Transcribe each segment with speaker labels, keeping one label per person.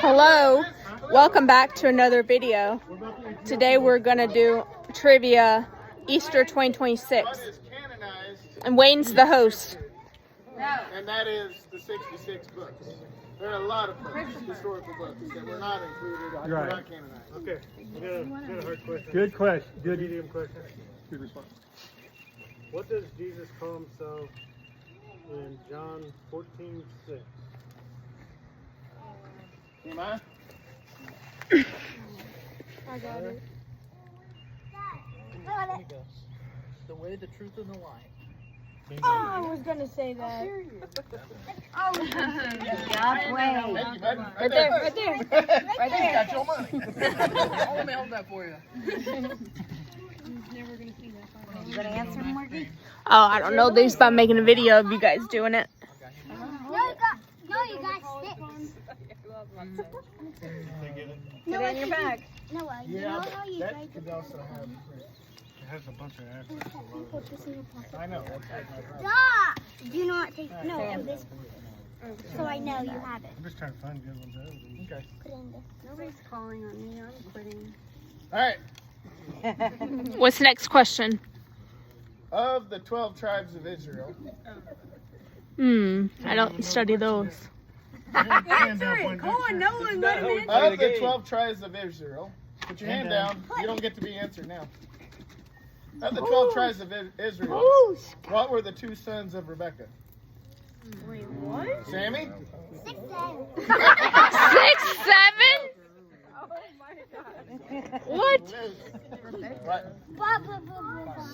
Speaker 1: Hello, welcome back to another video. Today we're gonna do trivia Easter 2026. And Wayne's the host.
Speaker 2: And that is the 66 books. There are a lot of books, historical books, that were not included, were not canonized.
Speaker 3: Okay, we got a hard question. Good question. Good medium question. Good response. What does Jesus call himself in John 14:6?
Speaker 2: Nehemiah?
Speaker 4: I got it.
Speaker 5: The way, the truth, and the life.
Speaker 4: Oh, I was gonna say that.
Speaker 2: Thank you, bud.
Speaker 4: Right there, right there. Right there.
Speaker 2: Got your money.
Speaker 5: Let me hold that for you.
Speaker 4: You gonna answer, Morgan?
Speaker 1: Oh, I don't know. They're just about making a video of you guys doing it.
Speaker 6: No, you got sticks.
Speaker 4: Put it in your bag.
Speaker 6: No, you
Speaker 2: Yeah,
Speaker 6: know how you
Speaker 2: that
Speaker 6: tried
Speaker 2: could
Speaker 6: to
Speaker 2: also have.
Speaker 3: It has a bunch of answers.
Speaker 6: put this in your pocket.
Speaker 2: I know. That's my problem.
Speaker 6: Stop! Do not take, no, of this. So I know you have it.
Speaker 3: I'm just trying to find good ones.
Speaker 2: Okay.
Speaker 6: Put it in this.
Speaker 4: Nobody's calling on me. I'm quitting.
Speaker 2: All right.
Speaker 1: What's the next question?
Speaker 2: Of the 12 tribes of Israel,
Speaker 1: I don't study those.
Speaker 4: Answer it. Go on, no one let him
Speaker 2: of the 12 tribes of Israel, put your hand down. You don't get to be answered now. Of the 12 tribes of Israel, what were the two sons of Rebekah?
Speaker 4: Wait, what?
Speaker 2: Sammy?
Speaker 6: 6, 7.
Speaker 1: 6, 7? What?
Speaker 2: What?
Speaker 6: Blah, blah, blah, blah, blah.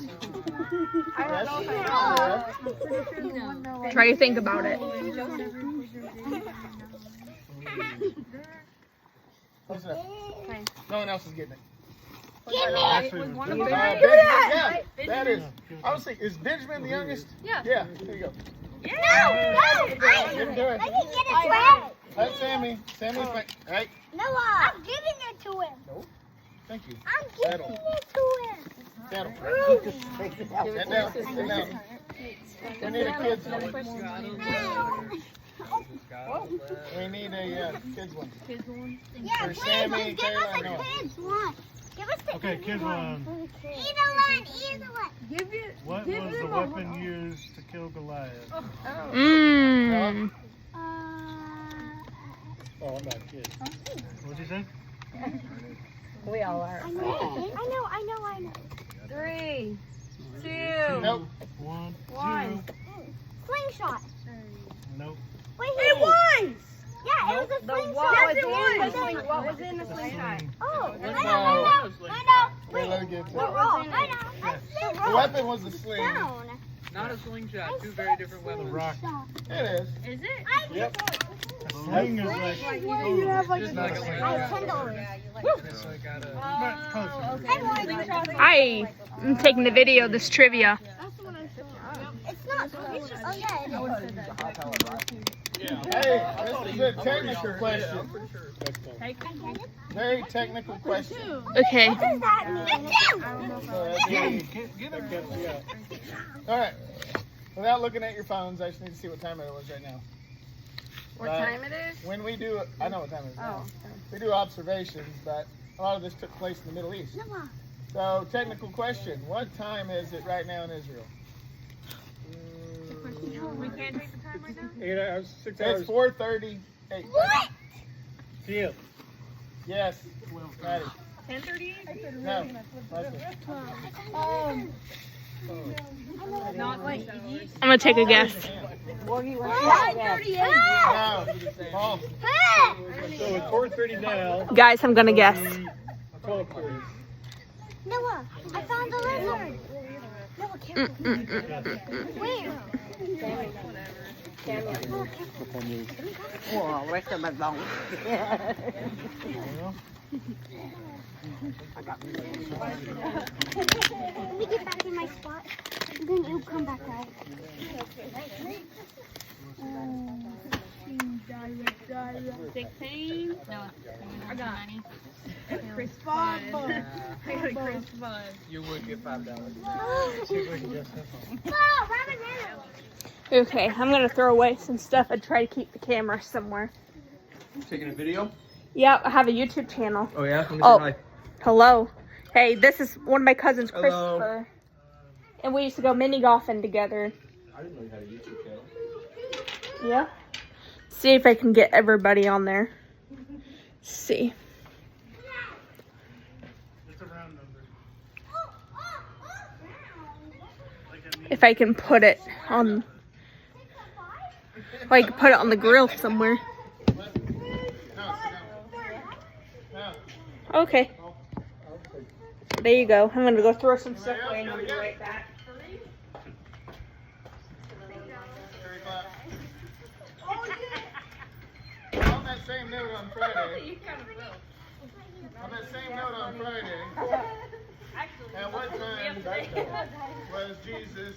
Speaker 2: Yes.
Speaker 1: Try to think about it.
Speaker 2: Listen up. No one else is getting it.
Speaker 6: Give me!
Speaker 3: Actually,
Speaker 2: Benjamin, yeah, that is. I was thinking, is Benjamin the youngest?
Speaker 4: Yeah.
Speaker 2: Yeah, there you go.
Speaker 6: No! I
Speaker 2: Let him do it.
Speaker 6: can get it to him.
Speaker 2: That's Sammy. Sammy's back. Right?
Speaker 6: Noah, I'm giving it to him.
Speaker 2: Thank you.
Speaker 6: I'm giving it to him.
Speaker 2: Settle. Sit down. Sit down. We need a kid's one. We need a kid's one.
Speaker 6: Yeah,
Speaker 2: For
Speaker 6: please,
Speaker 2: Sammy,
Speaker 6: give us
Speaker 2: Kayla,
Speaker 6: a
Speaker 2: Noah.
Speaker 6: kid's one. Give us the
Speaker 3: Okay, kids one.
Speaker 6: Either one.
Speaker 4: Give it.
Speaker 3: What was the weapon used to kill Goliath?
Speaker 1: Mmm.
Speaker 3: Oh, I'm not a kid. What'd you say?
Speaker 4: We all are.
Speaker 6: I know.
Speaker 4: 3, 2,
Speaker 2: Nope.
Speaker 3: 1,
Speaker 4: 1.
Speaker 6: Slingshot.
Speaker 3: Nope.
Speaker 6: Wait,
Speaker 4: It was!
Speaker 6: Yeah, it was a
Speaker 4: The
Speaker 6: slingshot.
Speaker 4: what was in the slingshot?
Speaker 6: Oh, I
Speaker 2: No.
Speaker 6: know.
Speaker 2: Okay, let it get
Speaker 6: We're
Speaker 2: to
Speaker 6: wrong. I know.
Speaker 2: it. The weapon was the sling.
Speaker 6: Down.
Speaker 5: Not a slingshot. Two very different
Speaker 3: The
Speaker 5: weapons.
Speaker 3: rock.
Speaker 2: It is.
Speaker 4: Is it?
Speaker 2: Yep.
Speaker 3: A sling is like.
Speaker 4: You have like
Speaker 5: Just like a
Speaker 6: I
Speaker 5: slingshot.
Speaker 6: $10.
Speaker 5: Just like got a.
Speaker 3: But close.
Speaker 1: I am taking the video of this trivia.
Speaker 6: It's not. Oh, yeah, it is.
Speaker 2: Hey, this is a technical question. Very technical question.
Speaker 1: Okay.
Speaker 6: What does that mean?
Speaker 2: All right. Without looking at your phones, I just need to see what time it was right now.
Speaker 4: What time it is?
Speaker 2: When we do, I know what time it is now.
Speaker 4: Oh.
Speaker 2: We do observations, but a lot of this took place in the Middle East.
Speaker 6: Noah.
Speaker 2: So, technical question: what time is it right now in Israel?
Speaker 4: We can't take the time right now?
Speaker 3: 8 hours, 6
Speaker 2: It's
Speaker 3: hours.
Speaker 6: What?
Speaker 2: 4:38.
Speaker 3: PM.
Speaker 2: Yes, Maddie.
Speaker 4: 10:38?
Speaker 2: No. Leslie.
Speaker 4: Not like
Speaker 1: I'm gonna take a guess.
Speaker 4: 5:38.
Speaker 2: No. Paul.
Speaker 3: So it's 4:30 now.
Speaker 1: Guys, I'm gonna guess.
Speaker 3: 12:40.
Speaker 6: Noah, I found the lizard. Noah, careful. Where? Let me get back in my spot, and then you'll come back out.
Speaker 4: 16? No. I got Chris Bob. I got a Chris Bob.
Speaker 5: You would get $5.
Speaker 6: Rabbit Nano.
Speaker 1: Okay, I'm gonna throw away some stuff and try to keep the camera somewhere.
Speaker 5: Taking a video?
Speaker 1: Yeah, I have a YouTube channel.
Speaker 7: Oh yeah? Let me say
Speaker 1: Oh,
Speaker 7: hi.
Speaker 1: hello. Hey, this is one of my cousins,
Speaker 7: Hello.
Speaker 1: Christopher. And we used to go mini golfing together.
Speaker 7: I didn't know you had a YouTube channel.
Speaker 1: Yeah. See if I can get everybody on there. See.
Speaker 3: It's a round number.
Speaker 1: If I can put it on. Or I can put it on the grill somewhere. Okay. There you go. I'm gonna go throw some stuff away and I'll be right back.
Speaker 2: On that same note on Friday. On that same note on Friday. At what time was Jesus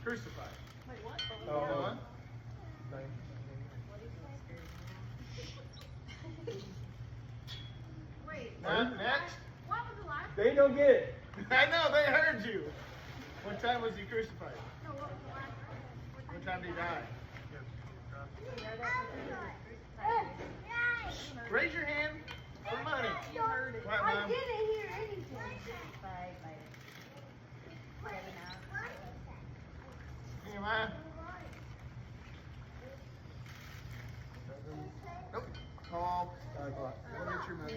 Speaker 2: crucified? You know what? Next.
Speaker 7: They don't get it.
Speaker 2: I know, they heard you. What time was he crucified? What time did he die? Raise your hand for money. What, Mom? Nehemiah? Nope. Paul. Go get your money.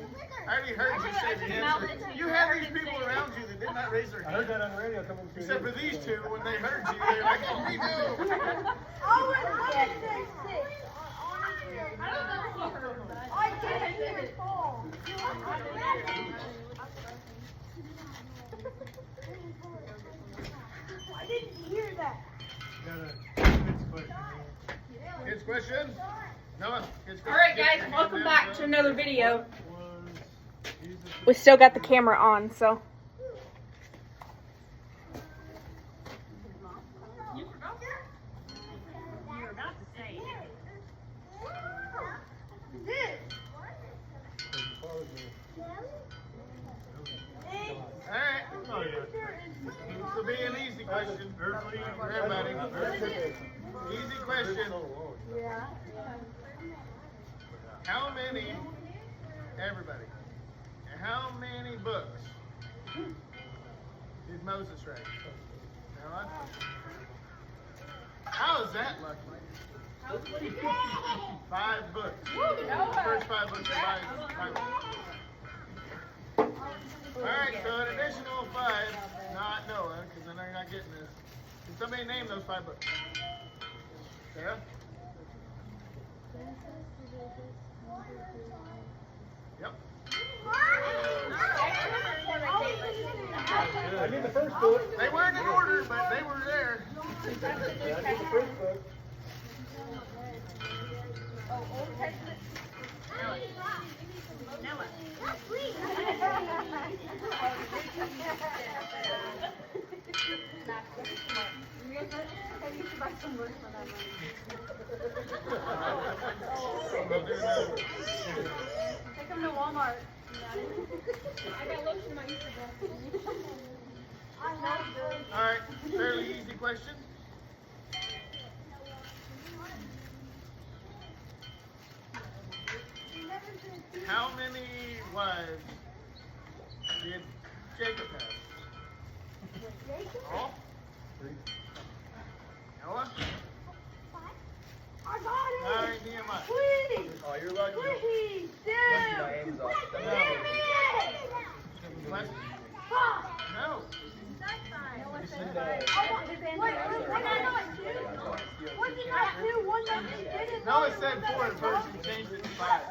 Speaker 2: I already heard you say the answer. You had these people around you that did not raise their
Speaker 3: I heard
Speaker 2: hand.
Speaker 3: that on the radio a couple of weeks
Speaker 2: Except for these two, when they heard you, they're like, oh, we know.
Speaker 6: I didn't hear that.
Speaker 2: Kids question? Noah, kids question.
Speaker 1: Alright guys, welcome back to another video. We still got the camera on, so.
Speaker 2: Alright. This will be an easy question for everybody. Easy question. How many, everybody, how many books did Moses write? Noah? How is that lucky? 5 books. The first 5 books of the Bible. Alright, so an additional 5, not Noah, because I know you're not getting this. Can somebody name those 5 books? Sarah? Yep.
Speaker 3: I need the first book.
Speaker 2: They weren't in order, but they were there.
Speaker 3: I need the first book.
Speaker 6: Take them to Walmart.
Speaker 2: Alright, fairly easy question. How many wives did Jacob have? All?
Speaker 3: 3.
Speaker 2: Noah?
Speaker 6: I got it.
Speaker 2: Alright, Nehemiah.
Speaker 6: Please.
Speaker 7: Oh, you're lucky.
Speaker 6: Please.
Speaker 7: My aim's off.
Speaker 2: Question? No. Noah said 4 at first and changed it to 5.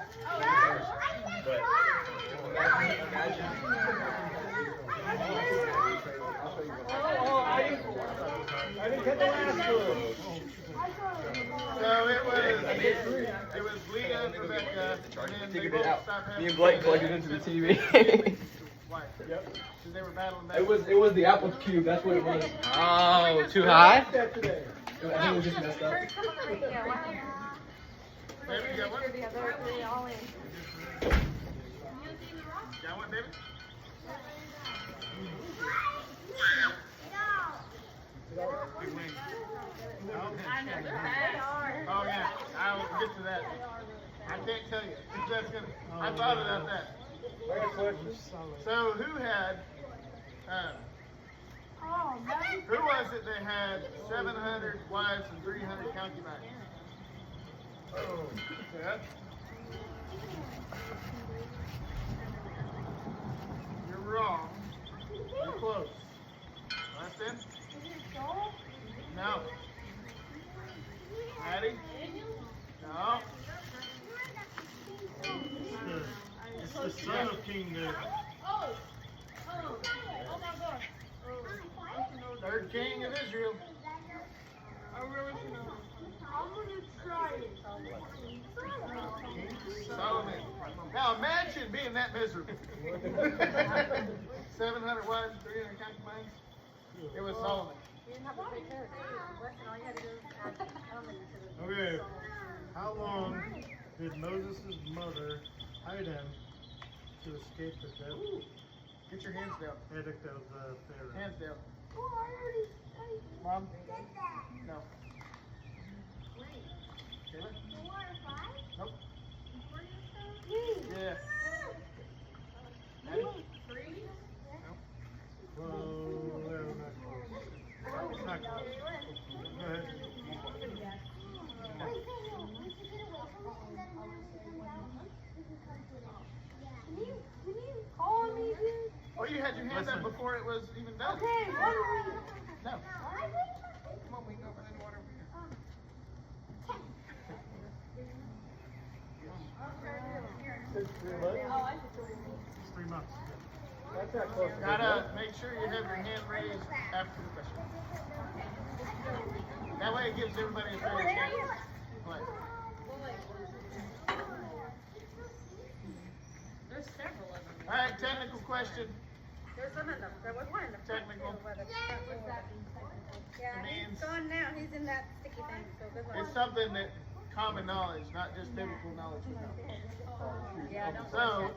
Speaker 3: I didn't get the last one.
Speaker 2: So it was Leah and Rebecca, and then they
Speaker 7: Figured
Speaker 2: both
Speaker 7: it out.
Speaker 2: stopped having
Speaker 7: Me and Blake
Speaker 2: kids.
Speaker 7: plugged it into the TV.
Speaker 2: Why?
Speaker 3: Yep.
Speaker 2: Because they were battling back.
Speaker 7: It was the Apple Cube. That's what it was.
Speaker 5: Oh, too high?
Speaker 3: That today.
Speaker 7: I think it was just messed up.
Speaker 2: Baby, you got one? Got one, baby? Big wing. Oh yeah, I will get to that. I can't tell you. That's gonna. I thought about that.
Speaker 3: I got questions.
Speaker 2: So who had? Who was it that had 700 wives and 300 concubines? Oh, yeah. You're wrong. You're close. Austin? No. Maddie? No.
Speaker 3: It's the son of King David.
Speaker 2: Third king of Israel. Solomon. Now imagine being that miserable. 700 wives, 300 concubines. It was Solomon.
Speaker 3: Okay. How long did Moses' mother hide him to escape the death
Speaker 2: Get your hands down.
Speaker 3: edict of Pharaoh?
Speaker 2: Hands down. Mom? No. Taylor? Nope. Yeah. Maddie?
Speaker 3: Well, not close. It's not close. Go ahead.
Speaker 2: Oh, you had your hands up before it was even done. No. Come on, we can go in the water over here.
Speaker 3: It's 3 months.
Speaker 7: That's not close.
Speaker 2: Gotta make sure you have your hand raised after the question. That way it gives everybody a fair chance to play.
Speaker 4: There's several of them.
Speaker 2: All right, technical question.
Speaker 8: There's some of them. There was one in the
Speaker 2: Technical.
Speaker 8: Yeah, he's gone now. He's in that sticky thing. So good luck.
Speaker 2: It's something that common knowledge, not just biblical knowledge. would know.
Speaker 8: Yeah, don't
Speaker 2: So,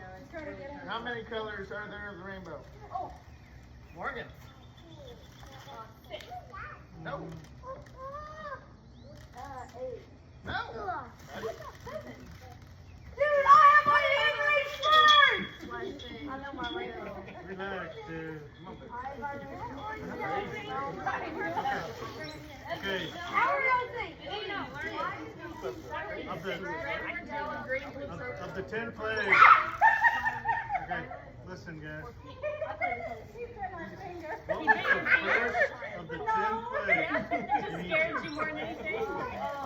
Speaker 2: how many colors are there of the rainbow? Morgan. No. No.
Speaker 6: Dude, I have my hand raised first!
Speaker 8: I know my rainbow.
Speaker 3: Relax, dude. Okay.
Speaker 6: How are y'all think?
Speaker 3: Of the 10 plagues. Okay, listen, guys. What was the first of the 10 plagues?
Speaker 4: Just scared you more than anything. I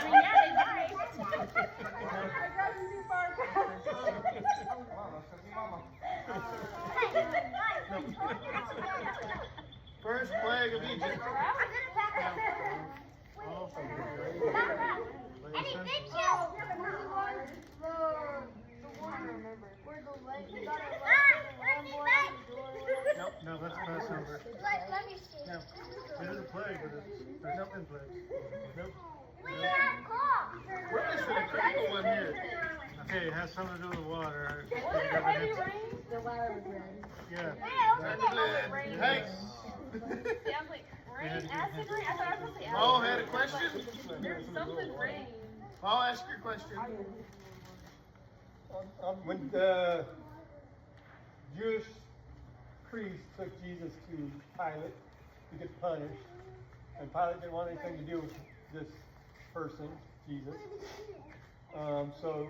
Speaker 4: mean, yeah, they died.
Speaker 2: First plague of Egypt.
Speaker 3: No, that's Passover.
Speaker 6: Let me see.
Speaker 3: No, it is a plague, but there's 10 plagues. Nope.
Speaker 2: We're missing a critical one here.
Speaker 3: Okay, it has something to do with water. Yeah.
Speaker 2: Hey.
Speaker 4: Yeah, I was like, rain, acid rain? I thought I was supposed to say acid.
Speaker 2: Paul had a question?
Speaker 4: There's something rain.
Speaker 2: Paul, ask your question.
Speaker 9: When the Jewish priests took Jesus to Pilate to get punished, and Pilate didn't want anything to do with this person, Jesus. So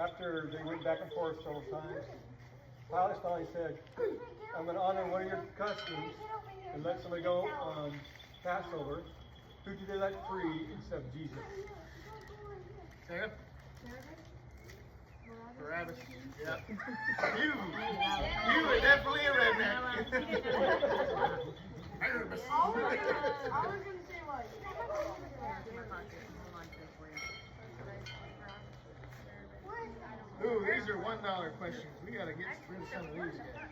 Speaker 9: after they went back and forth several times, Pilate finally said, I'm going to honor one of your customs and let somebody go on Passover. Who did they let free except Jesus?
Speaker 2: Sarah? Barabbas. Yep. You were definitely a redneck. Barabbas.
Speaker 6: I was gonna say what?
Speaker 2: Ooh, these are $1 questions. We gotta get through some of these guys.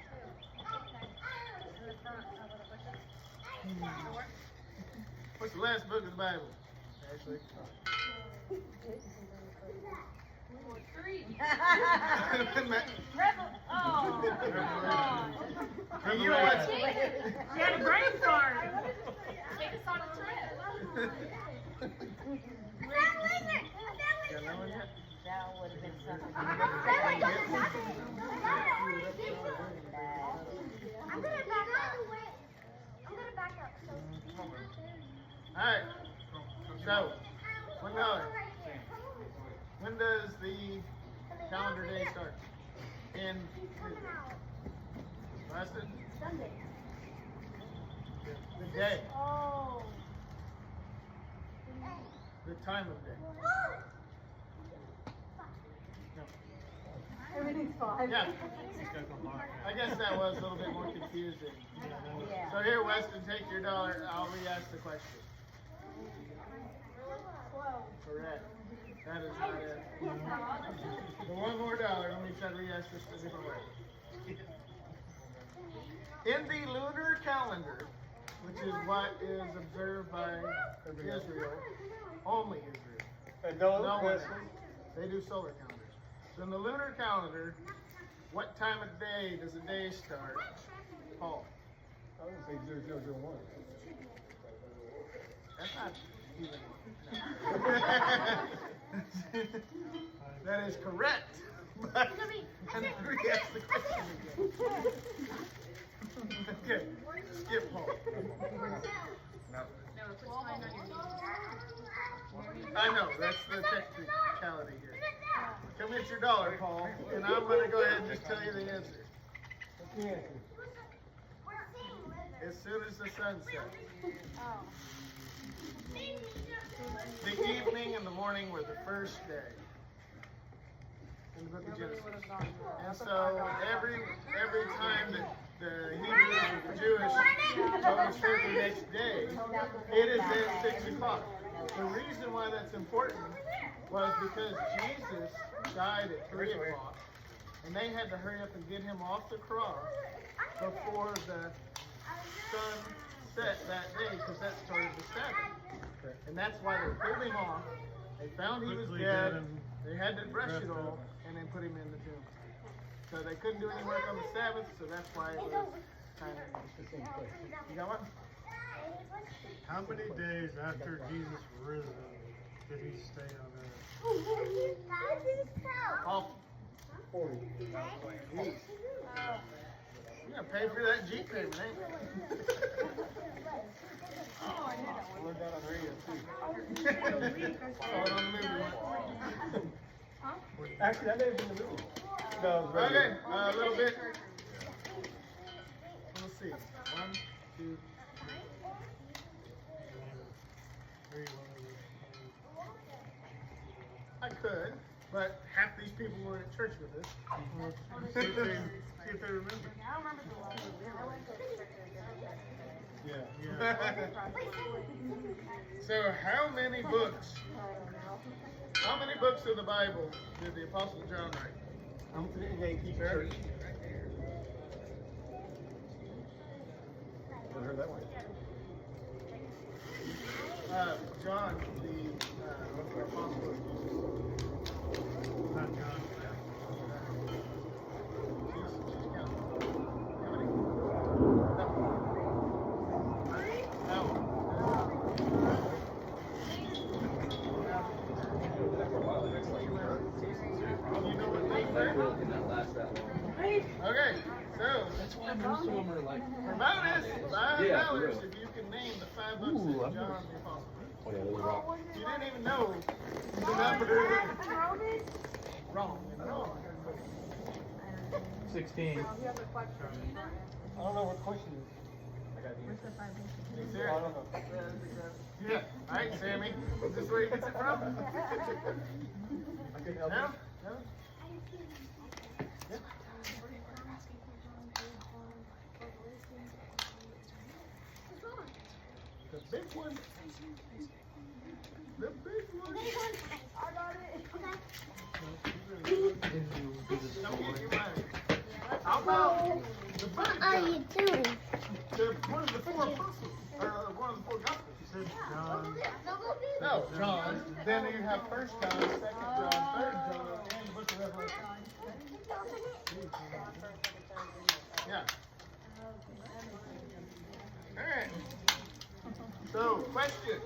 Speaker 2: What's the last book of the Bible? Ashley. You know what?
Speaker 4: She had a brainstorm. Take us on a trip.
Speaker 8: That would have been something.
Speaker 6: I'm gonna back up.
Speaker 2: Alright. So, when does the calendar day start? In Weston?
Speaker 6: Sunday.
Speaker 2: The day.
Speaker 6: Oh.
Speaker 2: The time of day.
Speaker 8: Everything's fine.
Speaker 2: Yeah. I guess that was a little bit more confusing. So here, Weston, take your $1. I'll re-ask the question. Correct. That is not it. The one more $1. Let me try to re-ask this a different way. In the lunar calendar, which is what is observed by Israel, only Israel.
Speaker 9: And no,
Speaker 2: No one
Speaker 9: Wesley.
Speaker 2: else. They do solar calendars. So in the lunar calendar, what time of day does the day start? Paul.
Speaker 9: I would say 0001.
Speaker 2: That's not even. That is correct. But I'm gonna re-ask the question again. Okay. Skip Paul. I know, that's the technicality here. Come get your $1, Paul, and I'm gonna go ahead and just tell you the answer.
Speaker 9: What's the answer?
Speaker 2: As soon as the sun sets. The evening and the morning were the first day in the book of Genesis. And so every time that the Hebrews and the Jewish goes for the next day, it is at 6 o'clock. The reason why that's important was because Jesus died at 3 o'clock, and they had to hurry up and get him off the cross before the sun set that day, because that started the Sabbath. And that's why they pulled him off. They found he was dead. They had to brush it all, and then put him in the tomb. So they couldn't do any work on the Sabbath, so that's why it was kind of the same place. You got one?
Speaker 3: How many days after Jesus risen did he stay on earth?
Speaker 2: All
Speaker 9: 40.
Speaker 2: Jeez. You're gonna pay for that Jeep payment, ain't you?
Speaker 9: We're down on radio too.
Speaker 2: Oh, on the movie one.
Speaker 9: Actually, that may have been the movie. No, it was radio.
Speaker 2: Okay, a little bit. Let's see. 1, 2, 3. I could, but half these people were at church with us. See if they remember.
Speaker 9: Yeah.
Speaker 2: So how many books of the Bible did the Apostle John write?
Speaker 9: I'm to the Yankee church. Never heard that one.
Speaker 2: John, the Apostle of Jesus.
Speaker 3: Not John.
Speaker 2: Okay, so
Speaker 7: That's why most of them are like.
Speaker 2: for bonus, $5
Speaker 7: Yeah, for real.
Speaker 2: if you can name the 5 books that John the Apostle wrote.
Speaker 7: Oh yeah, those are rock.
Speaker 2: You didn't even know the number. Wrong. Wrong.
Speaker 7: 16.
Speaker 9: I don't know what question it is.
Speaker 2: Is there-
Speaker 9: I don't know.
Speaker 2: Yeah. All right, Sammy. Is this where he gets it from?
Speaker 9: I couldn't help
Speaker 2: No?
Speaker 9: it.
Speaker 2: No? The big one. The big one. Don't get your money. How about the
Speaker 6: What
Speaker 2: bird
Speaker 6: are
Speaker 2: gun?
Speaker 6: you doing?
Speaker 2: One of the 4 apostles, or one of the 4 gospels.
Speaker 3: Said John.
Speaker 2: No, John. Then you have 1 John, 2 John, 3 John, and the book of Revelation. Yeah. All right. So, question.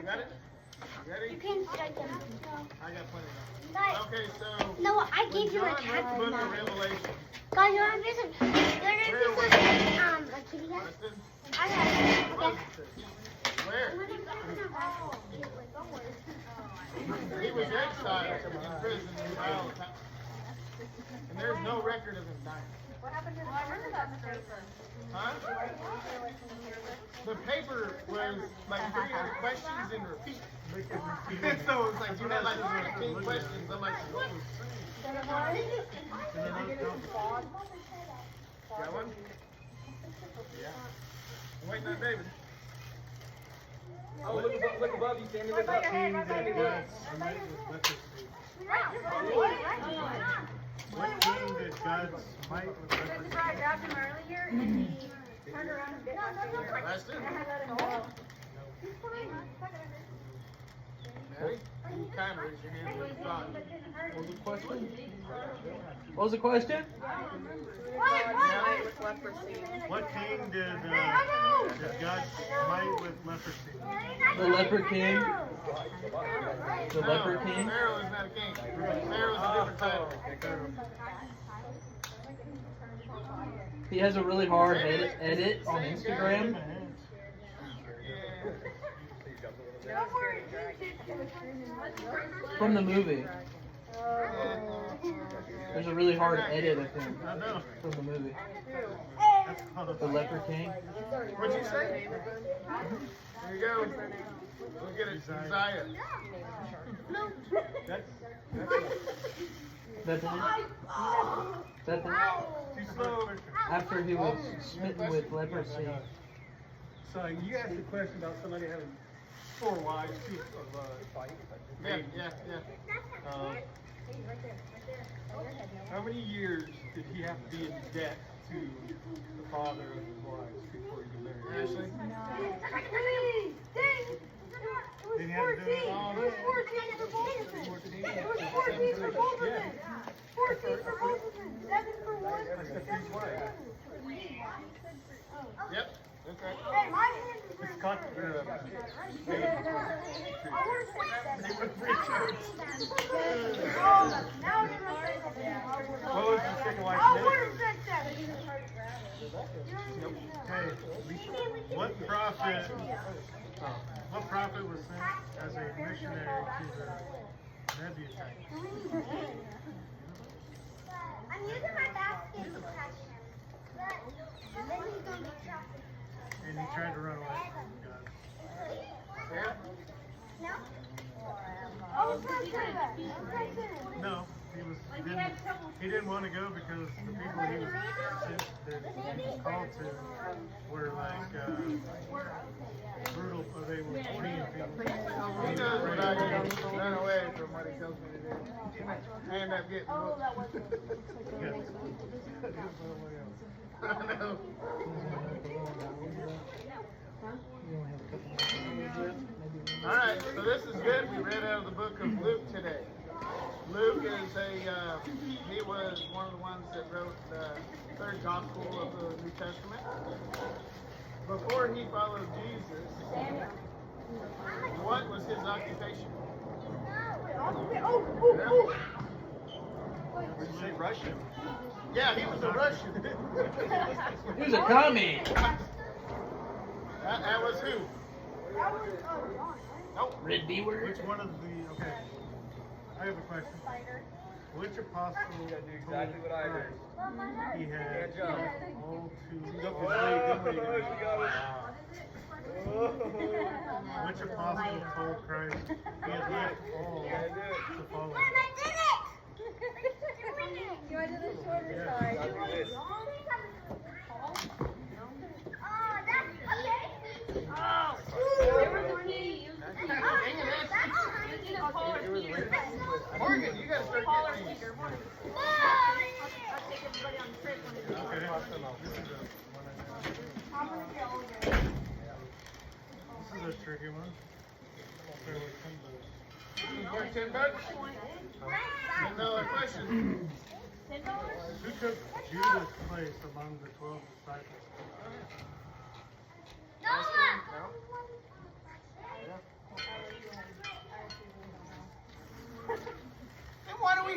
Speaker 2: Got it? Ready?
Speaker 6: You can strike them.
Speaker 2: I got plenty of
Speaker 6: Guys,
Speaker 2: them. Okay, so
Speaker 6: no, I
Speaker 2: when
Speaker 6: gave you a
Speaker 2: John wrote the
Speaker 6: tag.
Speaker 2: book of Revelation,
Speaker 6: Guys, you want to visit? You want to visit a kitty cat?
Speaker 2: listen,
Speaker 6: I got it. Okay.
Speaker 2: where? He was exiled in prison in Isle of Patmos. And there's no record of him dying.
Speaker 4: What happened to the paper?
Speaker 2: Huh? The paper was like 300 questions in repeat. So it's like, you had like 15 questions. I'm like, what? Got one? Yeah. I'm waiting on David.
Speaker 7: Oh, look above you, Sammy. Look
Speaker 3: What
Speaker 7: up.
Speaker 3: king did God smite with leprosy? What king did God smite with leprosy?
Speaker 4: I grabbed him earlier and he turned around and bit my
Speaker 2: That's it.
Speaker 4: I had let him go.
Speaker 2: Maddie, you kind of raised your hand when you thought.
Speaker 5: What was the question? What was the question?
Speaker 3: What king did God smite with leprosy?
Speaker 5: The leper king. The leper king.
Speaker 2: Pharaoh is not a king. Pharaoh is a different title.
Speaker 5: He has a really hard edit on Instagram. From the movie. There's a really hard edit of him
Speaker 3: I know.
Speaker 5: from the movie.
Speaker 3: That's called
Speaker 5: The Leper King.
Speaker 2: What'd you say? There you go. Look at it, Uzziah.
Speaker 5: That's it. That's it.
Speaker 2: Too slow.
Speaker 5: After he was smitten with leprosy.
Speaker 9: So you asked a question about somebody having 4 wives, 2 of
Speaker 2: Yeah.
Speaker 9: How many years did he have to be in debt to the father of his wives before he could marry?
Speaker 2: Ashley?
Speaker 3: Then he had to do it all.
Speaker 2: Yep. That's right.
Speaker 3: It's called
Speaker 9: What was the second wife's name?
Speaker 3: Hey, what prophet was sent as a missionary to the Nebuchadnezzar?
Speaker 6: I'm using my basket to catch him. But then he's going to be trapped.
Speaker 3: And he tried to run away from God.
Speaker 2: Yeah.
Speaker 6: No? Oh, it's
Speaker 3: No, he didn't want to go because the people he was sent, that he was called to were like brutal. They were mean people.
Speaker 2: He knows what I do. Run away from what he tells me to do. I end up getting I know. Alright, so this is good. We read out of the book of Luke today. Luke is he was one of the ones that wrote the third gospel of the New Testament. Before he followed Jesus, what was his occupation?
Speaker 9: Did you say Russian?
Speaker 2: Yeah, he was a Russian.
Speaker 5: He was a commie.
Speaker 2: That was who? Nope.
Speaker 5: Red B word.
Speaker 3: Which one of the? Okay, I have a question. Which apostle told
Speaker 7: exactly what I heard.
Speaker 3: Christ he had
Speaker 7: Good job.
Speaker 3: all to? Which apostle told Christ he had left all to follow him?
Speaker 4: You want to do the shorter
Speaker 3: Yeah.
Speaker 4: side?
Speaker 2: Morgan, you gotta start getting these.
Speaker 3: Okay. This is a tricky one. Fairly simple.
Speaker 2: Worth $10? Another question.
Speaker 3: Who took Judas' place among the 12 disciples?
Speaker 2: No.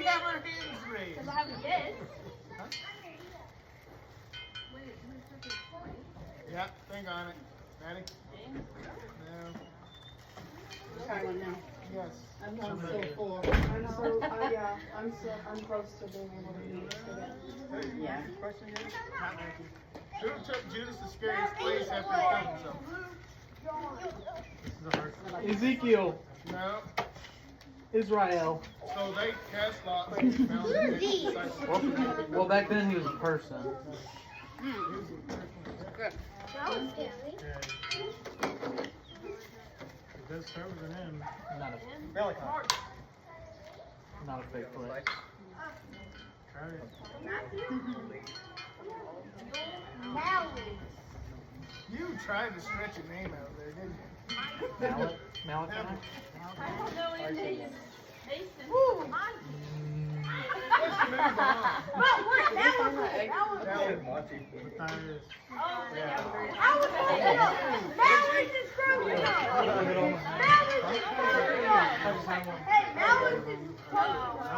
Speaker 2: we have our hands raised?
Speaker 4: Because I have this.
Speaker 2: Yeah, think on it. Ready? No. Yes.
Speaker 10: I'm so full. I'm close to being able to eat today.
Speaker 2: Yeah. Question is? Not Nike. Who took Judas Iscariot's place after he killed himself?
Speaker 3: This is a hard question.
Speaker 5: Ezekiel.
Speaker 2: No.
Speaker 5: Israel.
Speaker 2: So they cast lots and found the disciples.
Speaker 5: Well, back then he was a person.
Speaker 6: That was scary.
Speaker 3: It does start with an M.
Speaker 5: Not a fake place.
Speaker 3: Try it.
Speaker 2: You tried to stretch a name out there, didn't you?
Speaker 5: Malachi?
Speaker 4: I don't know anything. Mason.
Speaker 2: Let's move on.
Speaker 3: Matthias. I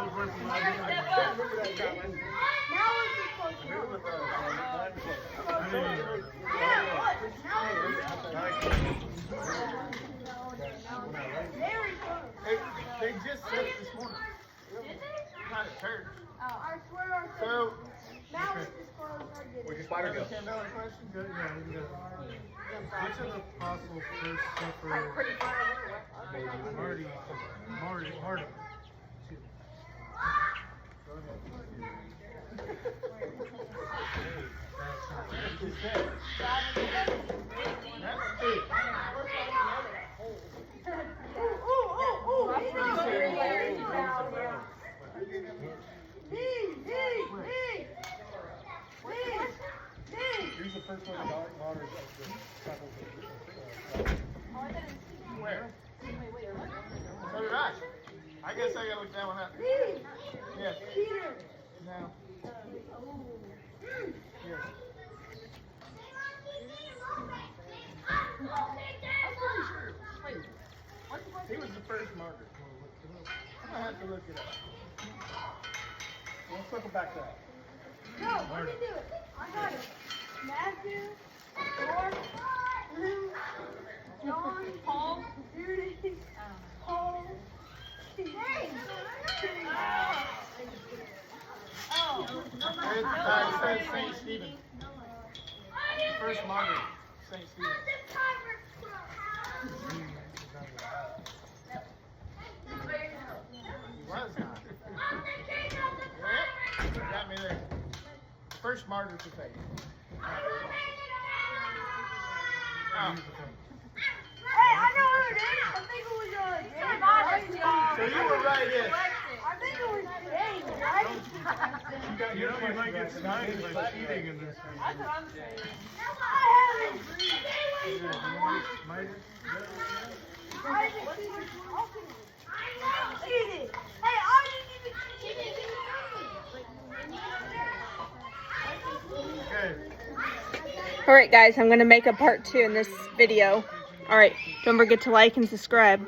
Speaker 3: was working on
Speaker 2: They just said it this morning. Not at church. So,
Speaker 7: Where'd your spider go?
Speaker 2: $10 question?
Speaker 3: Good, yeah, you can go. Which of the apostles first suffered martyrdom? Excuse me.
Speaker 9: Here's the first one martyrs of the disciples.
Speaker 2: Where? So did I. I guess I gotta look that one up. Yes. No. Yes. He was the first martyr. I'm gonna have to look it up.
Speaker 9: Let's circle back to that.
Speaker 6: No, let me do it. I got it. Matthew, Mark, Luke, John, Paul, Judas, Paul, James.
Speaker 2: It says St. Stephen. First martyr, St. Stephen. He was not. Yep, you got me there. First martyr to faith. Oh.
Speaker 6: Hey, I know who it is. I think it was James.
Speaker 2: So you were right, yes.
Speaker 6: I think it was James, right?
Speaker 3: You know, you might get sniped by cheating in this one.
Speaker 4: That's what I'm saying.
Speaker 6: I haven't. I didn't even talking. Cheated. Hey, I didn't even cheat.
Speaker 3: Okay.
Speaker 1: Alright guys, I'm going to make a part 2 in this video. Alright, don't forget to like and subscribe.